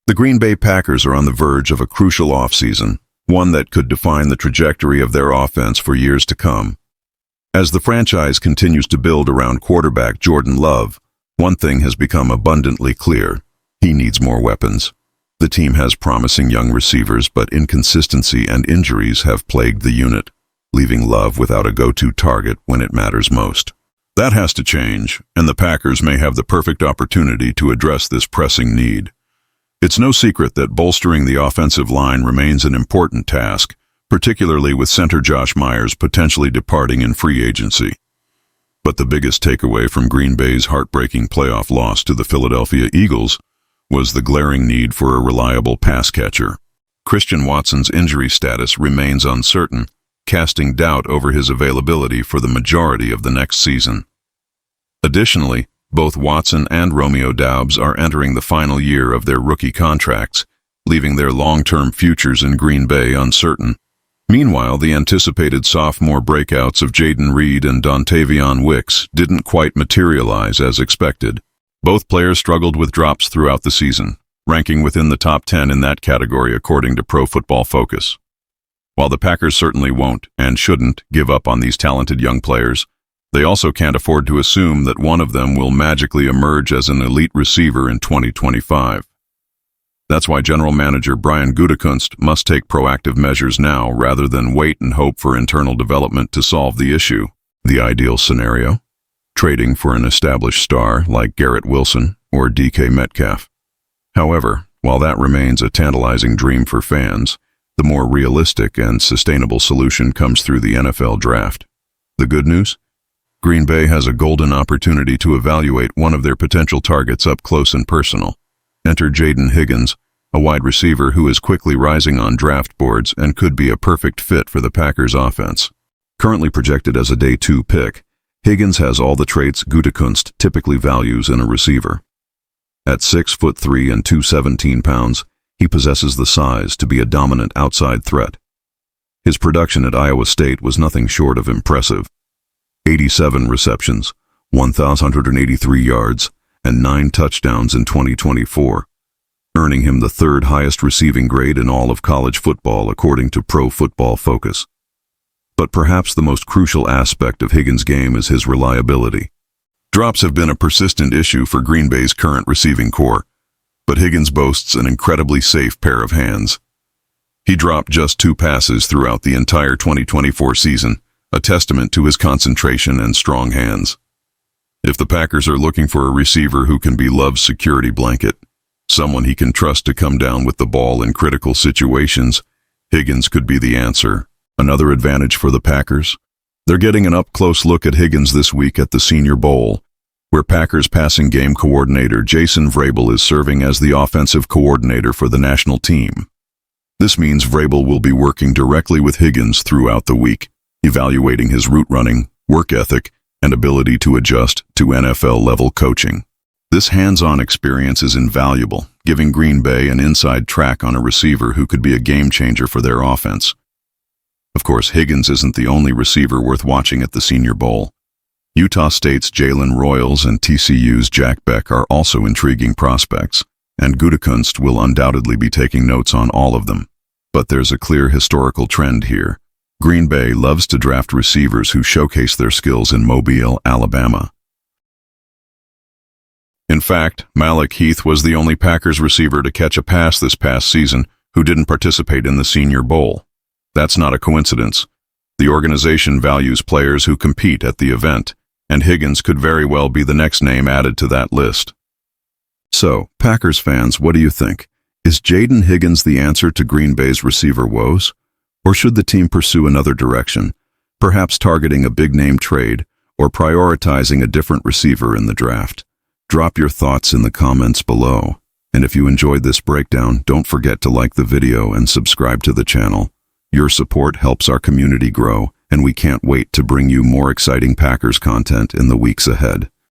The Green Bay Packers are on the verge of a crucial offseason, one that could define the trajectory of their offense for years to come. As the franchise continues to build around quarterback Jordan Love, one thing has become abundantly clear: he needs more weapons. The team has promising young receivers, but inconsistency and injuries have plagued the unit, leaving Love without a go-to target when it matters most. That has to change, and the Packers may have the perfect opportunity to address this pressing need. It's no secret that bolstering the offensive line remains an important task, particularly with center Josh Myers potentially departing in free agency. But the biggest takeaway from Green Bay's heartbreaking playoff loss to the Philadelphia Eagles was the glaring need for a reliable pass catcher. Christian Watson's injury status remains uncertain, casting doubt over his availability for the majority of the next season. Additionally, both Watson and Romeo Doubs are entering the final year of their rookie contracts, leaving their long-term futures in Green Bay uncertain. Meanwhile, the anticipated sophomore breakouts of Jaden Reed and Dontavion Wicks didn't quite materialize as expected. Both players struggled with drops throughout the season, ranking within the top 10 in that category according to Pro Football Focus. While the Packers certainly won't and shouldn't give up on these talented young players, they also can't afford to assume that one of them will magically emerge as an elite receiver in 2025. That's why General Manager Brian Gutekunst must take proactive measures now rather than wait and hope for internal development to solve the issue. The ideal scenario? Trading for an established star like Garrett Wilson or DK Metcalf. However, while that remains a tantalizing dream for fans, the more realistic and sustainable solution comes through the NFL draft. The good news? Green Bay has a golden opportunity to evaluate one of their potential targets up close and personal. Enter Jaden Higgins, a wide receiver who is quickly rising on draft boards and could be a perfect fit for the Packers offense. Currently projected as a day 2 pick, Higgins has all the traits Gutekunst typically values in a receiver. At 6'3" and 217 pounds, he possesses the size to be a dominant outside threat. His production at Iowa State was nothing short of impressive. 87 receptions, 1,183 yards, and 9 touchdowns in 2024, earning him the 3rd highest receiving grade in all of college football according to Pro Football Focus. But perhaps the most crucial aspect of Higgins' game is his reliability. Drops have been a persistent issue for Green Bay's current receiving core, but Higgins boasts an incredibly safe pair of hands. He dropped just 2 passes throughout the entire 2024 season, a testament to his concentration and strong hands. If the Packers are looking for a receiver who can be Love's security blanket, someone he can trust to come down with the ball in critical situations, Higgins could be the answer. Another advantage for the Packers? They're getting an up-close look at Higgins this week at the Senior Bowl, where Packers passing game coordinator Jason Vrabel is serving as the offensive coordinator for the national team. This means Vrabel will be working directly with Higgins throughout the week, evaluating his route running, work ethic, and ability to adjust to NFL-level coaching. This hands-on experience is invaluable, giving Green Bay an inside track on a receiver who could be a game-changer for their offense. Of course, Higgins isn't the only receiver worth watching at the Senior Bowl. Utah State's Jalen Royals and TCU's Jack Beck are also intriguing prospects, and Gutekunst will undoubtedly be taking notes on all of them. But there's a clear historical trend here. Green Bay loves to draft receivers who showcase their skills in Mobile, Alabama. In fact, Malik Heath was the only Packers receiver to catch a pass this past season who didn't participate in the Senior Bowl. That's not a coincidence. The organization values players who compete at the event, and Higgins could very well be the next name added to that list. So, Packers fans, what do you think? Is Jaden Higgins the answer to Green Bay's receiver woes? Or should the team pursue another direction, perhaps targeting a big-name trade or prioritizing a different receiver in the draft? Drop your thoughts in the comments below. And if you enjoyed this breakdown, don't forget to like the video and subscribe to the channel. Your support helps our community grow, and we can't wait to bring you more exciting Packers content in the weeks ahead.